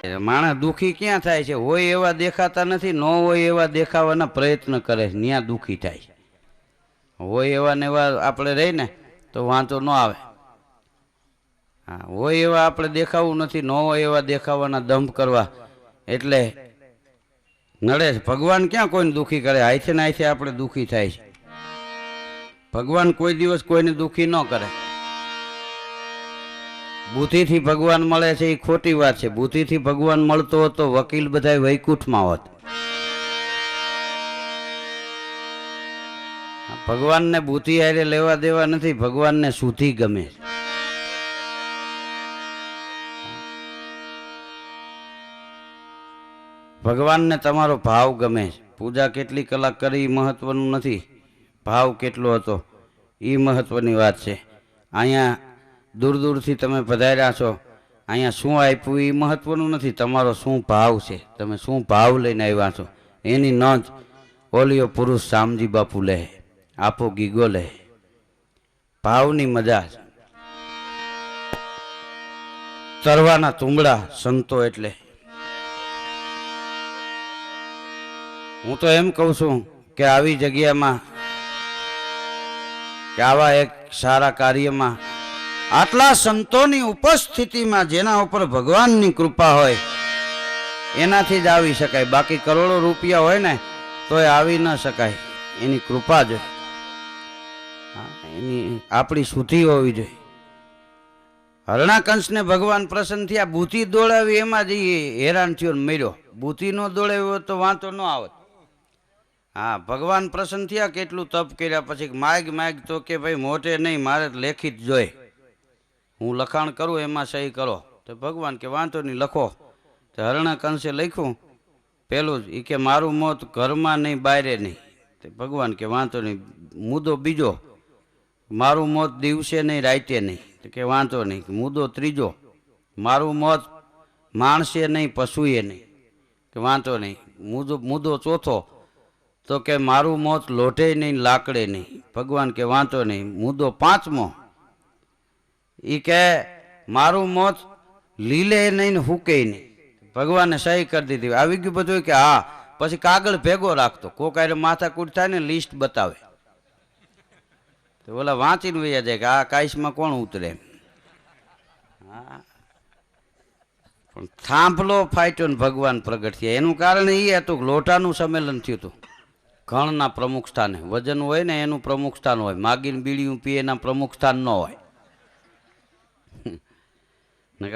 માણસ દુઃખી ક્યાં થાય છે? હોય એવા દેખાતા નથી, ન હોય એવા દેખાવાના પ્રયત્ન કરે છે, ત્યાં દુઃખી થાય છે. હોય એવા ને એવા આપણે રહીને તો વાંધો ન આવે. હા, હોય એવા આપણે દેખાવું નથી, ન હોય એવા દેખાવાના દંભ કરવા એટલે નડે છે. ભગવાન ક્યાં કોઈને દુઃખી કરે? હાથે ને હાથે આપણે દુઃખી થાય છે. ભગવાન કોઈ દિવસ કોઈને દુઃખી ન કરે. બુદ્ધિથી ભગવાન મળે છે એ ખોટી વાત છે. બુદ્ધિથી ભગવાન મળતો હોત તો વકીલ બધા વૈકુંઠમાં હોત. ભગવાનને બુદ્ધિ હારે લેવા દેવા નથી, ભગવાનને શુદ્ધિ ગમે છે. ભગવાનને તમારો ભાવ ગમે છે. પૂજા કેટલી કલાક કરી એ મહત્વનું નથી, ભાવ કેટલો હતો એ મહત્વની વાત છે. અહીંયા દૂર દૂરથી તમે પધાર્યા છો, અહીંયા શું આપ્યું એ મહત્વનું નથી, તમારો શું ભાવ છે, તમે શું ભાવ લઈને આવ્યા છો એની નોંધ ઓલિયો પુરુષ શામજી બાપુ લે, આપો ગીગો લે. ભાવની મજા છે. તરવાના તુંબડા સંતો એટલે હું તો એમ કહું છું કે આવી જગ્યામાં કે આવા એક સારા કાર્યમાં આટલા સંતોની ઉપસ્થિતિમાં જેના ઉપર ભગવાનની કૃપા હોય એનાથી જ આવી શકાય. બાકી કરોડો રૂપિયા હોય ને તો એ આવી ન શકાય. એની કૃપા જોઈએ, એની આપણી શુદ્ધિ હોવી જોઈએ. હરણાકંશને ભગવાન પ્રસન્ન થયા, બુદ્ધિ દોડાવી એમાં જ હેરાન થયો ને મર્યો. બુદ્ધિ નો દોડાવ્યો તો વાંધો ન આવત. હા, ભગવાન પ્રસન્ન થયા, કેટલું તપ કર્યા પછી માગ તો કે ભાઈ મોટે નહીં, મારે લેખિત જોઈએ, હું લખાણ કરું એમાં સહી કરો. તો ભગવાન કે વાંધો નહીં, લખો. તો હરણાકંશે લખ્યું પેલું જ, એ કે મારું મોત ઘરમાં નહીં બાયરે નહીં. તો ભગવાન કે વાંધો નહીં. મુદ્દો બીજો, મારું મોત દિવસે નહીં રાતે નહીં. તો કે વાંધો નહીં. મુદ્દો ત્રીજો, મારું મોત માણસે નહીં પશુએ નહીં. કે વાંધો નહીં. મુદ્દો ચોથો તો કે મારું મોત લોઢે નહીં લાકડે નહીં. ભગવાન કે વાંધો નહીં. મુદ્દો પાંચમો એ કે મારું મોત લીલે નહીં ને હુકે નહીં. ભગવાને સહી કરી દીધી. આવી ગયું બધું કે હા. પછી કાગળ ભેગો રાખતો, કોકારે માથાકૂટ થાય ને લિસ્ટ બતાવે તો ઓલા વાંચીને વૈયા જાય કે આ કાઈશમાં કોણ ઉતરે. હા, પણ થાંભલો ફાટ્યો ને ભગવાન પ્રગટ થયા. એનું કારણ એ હતું કે લોટાનું સંમેલન થયું હતું. ઘણના પ્રમુખ સ્થાને વજન હોય ને એનું પ્રમુખ સ્થાન હોય, માગીને બીડીયું પીએ એના પ્રમુખ સ્થાન ન હોય.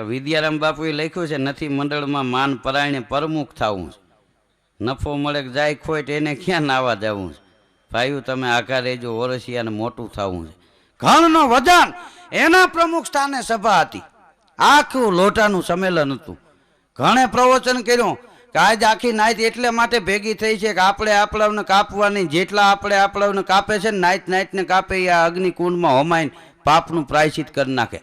વિદ્યારામ બાપુએ લખ્યું છે, નથી મંડળમાં માન પરાયણે પ્રમુખ થવું, નફો મળે જાય ખોટ એને ક્યાં નાવા જવું. ભાઈઓ તમે આઘા રહેજો, ઓરસિયાને મોટું થવું છે. ઘણનો વજન એના પ્રમુખ સ્થાને સભા હતી. આખું લોટાનું સંમેલન હતું. ઘણે પ્રવચન કર્યું કે આજ આખી નાઈત એટલે માટે ભેગી થઈ છે કે આપણે આપણાને કાપવાની, જેટલા આપણે આપણાને કાપે છે ને નાઈતને કાપે એ આ અગ્નિકુંડમાં હોમાઈને પાપનું પ્રાયશ્ચિત કરી નાખે.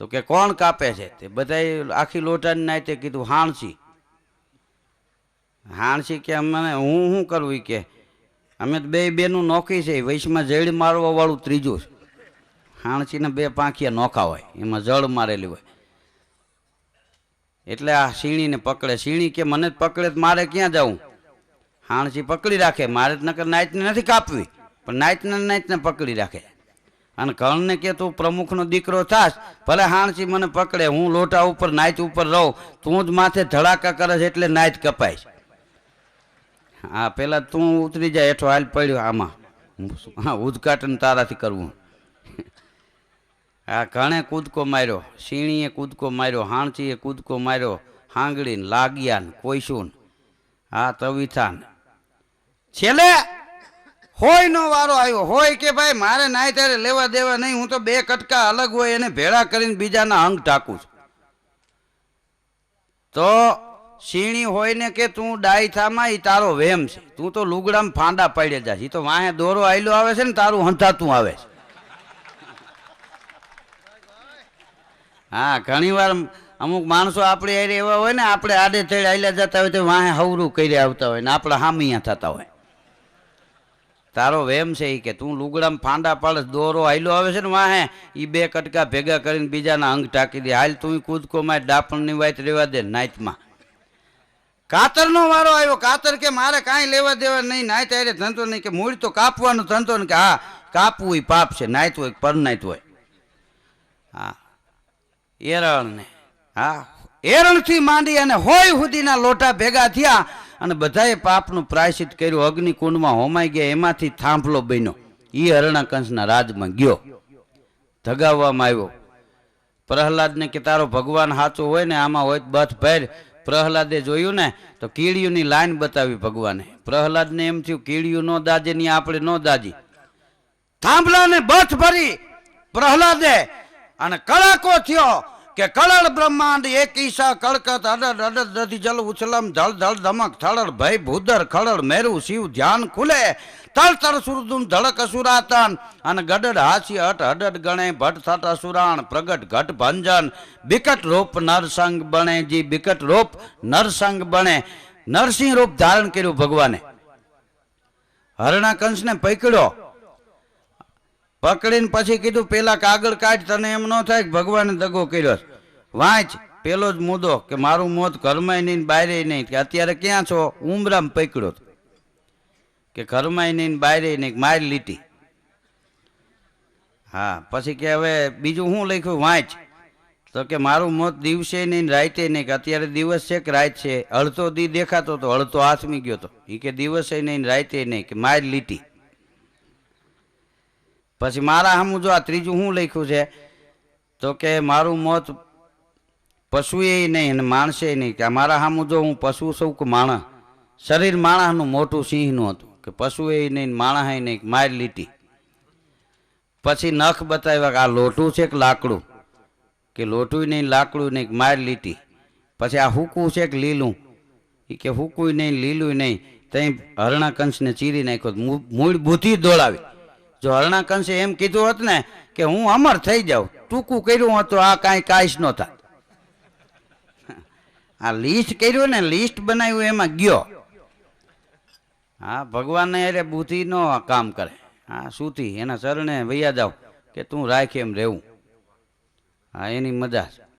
તો કે કોણ કાપે છે? તે બધાએ આખી લોટાની નાઈતે કીધું હાણસી. હાણસી કે અમને હું શું કરવું? કે અમે બે બેનું નોખી છે, વૈશમાં જળ મારવા વાળું ત્રીજું છે. હાણસીને બે પાંખિયા નોખા હોય, એમાં જળ મારેલી હોય. એટલે આ સીણીને પકડે. સીણી કે મને જ પકડે તો મારે ક્યાં જવું? હાણસી પકડી રાખે. મારે જ નકર નાઈતને નથી કાપવી, પણ નાઈતને પકડી રાખે. અને ઘણને કે તું પ્રમુખનો દીકરો થાશ, ભલે હાણસી મને પકડે, હું લોટા ઉપર નાઈત ઉપર રહું, તું જ માથે ધડાકા કરે છે એટલે નાઈત કપાય. હા, પેલા તું ઉતરી જાય હેઠો, હાલ પડ્યો આમાં. હા, ઉદઘાટન તારાથી કરવું. આ ઘણે કૂદકો માર્યો, સીણીએ કૂદકો માર્યો, હાણસીએ કૂદકો માર્યો, હાંગડીને લાગ્યાન કોઈશું. હા, તવિથાન છેલ્લે હોય નો વારો આવ્યો. હોય કે ભાઈ મારે નાય ત્યારે લેવા દેવા નહીં, હું તો બે કટકા અલગ હોય એને ભેળા કરીને બીજાના અંગ ટાકું છું. તો સીણી હોય ને કે તું ડાય થામાં, એ તારો વેમ છે. તું તો લુગડામાં ફાંડા પાડ્યા જાય. એ તો વાહે દોરો આયલો આવે છે ને તારું હંધાતું આવે છે. હા, ઘણી વાર અમુક માણસો આપણે આરે એવા હોય ને, આપણે આડે થડે આયલા જતા હોય તો વાહે હવરું કરી આવતા હોય ને આપણે હામિયા થતા હોય. તારો વેમ છે એ કે તું લુગડામાં ફાંડા પાડે, દોરો આયલો આવે છે ને વાહે, એ બે કટકા ભેગા કરીને બીજાના અંગ ટાંકી દે. હાલ તું કૂદકો માં ડાપણની વાત રેવા દે નાઈટમાં. કાતરનો વારો આવ્યો. કાતર કે મારે કાંઈ લેવા દેવા નહીં, નાય ત્યારે ધંધો નહીં, કે મૂળ તો કાપવાનો ધંધો ને, કે હા કાપવું એ પાપ છે, નાયત હોય પરનાયત હોય. હા એરણને, હા એરણથી માંડી અને હોય સુધીના લોટા ભેગા થયા અને બધાએ પાપનું પ્રાયશ્ચિત કર્યું. અગ્નિકુંડમાં હોમાઈ ગયા, એમાંથી થાંભલો બન્યો, એ હરણાકંસના રાજમાં ગયો, ધગાવવામાં આવ્યો. પ્રહલાદને કે તારો ભગવાન સાચો હોય ને આમાં હોય બથ ભેર. પ્રહલાદે જોયું ને તો કીડીઓની લાઈન બતાવી ભગવાને. પ્રહલાદને એમ થયું કીડીયું નો દાજે ની આપણે નો દાજી. થાંભલાને બથ ભરી પ્રહલાદે અને કડાકો થયો કે કળળ બ્રહ્માંડ એક ઈશા કળકત અડડ અડડ દધી જલ ઉછલમ ધળ ધળ ધમક થળળ ભય ભૂદર ખળળ મેરુ શિવ ધ્યાન ખુલે તળ તળ સુરદુમ ધડક અસુરાતન અને ગડડ હાસી હટ હડડ ગણે ભટ્ટ થટ અસુરાણ પ્રગટ ઘટ ભંજન બિકટ રૂપ નરસંગ બણે. જી બિકટ રૂપ નરસંગ બણે, નરસિંહ રૂપ ધારણ કર્યું ભગવાને. હરણાકંસને પકડ્યો, પકડીને પછી કીધું પેલા કાગળ કાઢ, તને એમ ન થાય કે ભગવાને દગો કર્યો. વાંચ પેલો જ મુદ્દો કે મારું મોત ઘરમાંય નહીં બારે નહીં, કે અત્યારે ક્યાં છો? ઉમરામાં પકડ્યો કે ઘરમાંય નહીં બારે નહીં, માર લીટી. હા પછી કે હવે બીજું શું લખ્યું વાંચ, તો કે મારું મોત દિવસે નહીં રાતે નહીં, કે અત્યારે દિવસ છે કે રાત છે? અડધો દી દેખાતો તો અડધો હાથમી ગયો તો, એ કે દિવસે નહીં રાતે નહીં, કે માર લીટી. પછી મારા સામું જો આ ત્રીજું શું લખ્યું છે, તો કે મારું મોત પશુએ નહીં અને માણસે નહીં, કે મારા સામું જો હું પશુ છું કે માણસ? શરીર માણસનું મોટું સિંહનું હતું, કે પશુએ નહીં માણસે નહીં, માર લીટી. પછી નખ બતાવ્યા કે આ લોટું છે કે લાકડું? કે લોટું નહીં લાકડું નહીં, માર લીટી. પછી આ હુકું છે કે લીલું? એ કે હુકું નહીં લીલું નહીં. ત્યાં હરણાકંસને ચીરી નાખ્યો, મૂળ બુદ્ધિ દોડાવી. જો હરણાકંસે એમ કીધું હોત ને કે હું અમર થઈ જાઉં, ટૂંકું કર્યું હોત તો આ કાંઈ કાંઈ ન થાય. આ લિસ્ટ કર્યું ને, લિસ્ટ બનાવ્યું એમાં ગયો. હા ભગવાનને અરે બુદ્ધિ નો કામ કરે. હા સુથી એના ચરણે વૈયા જાવ કે તું રાખ એમ રહેવું. હા એની મજા છે.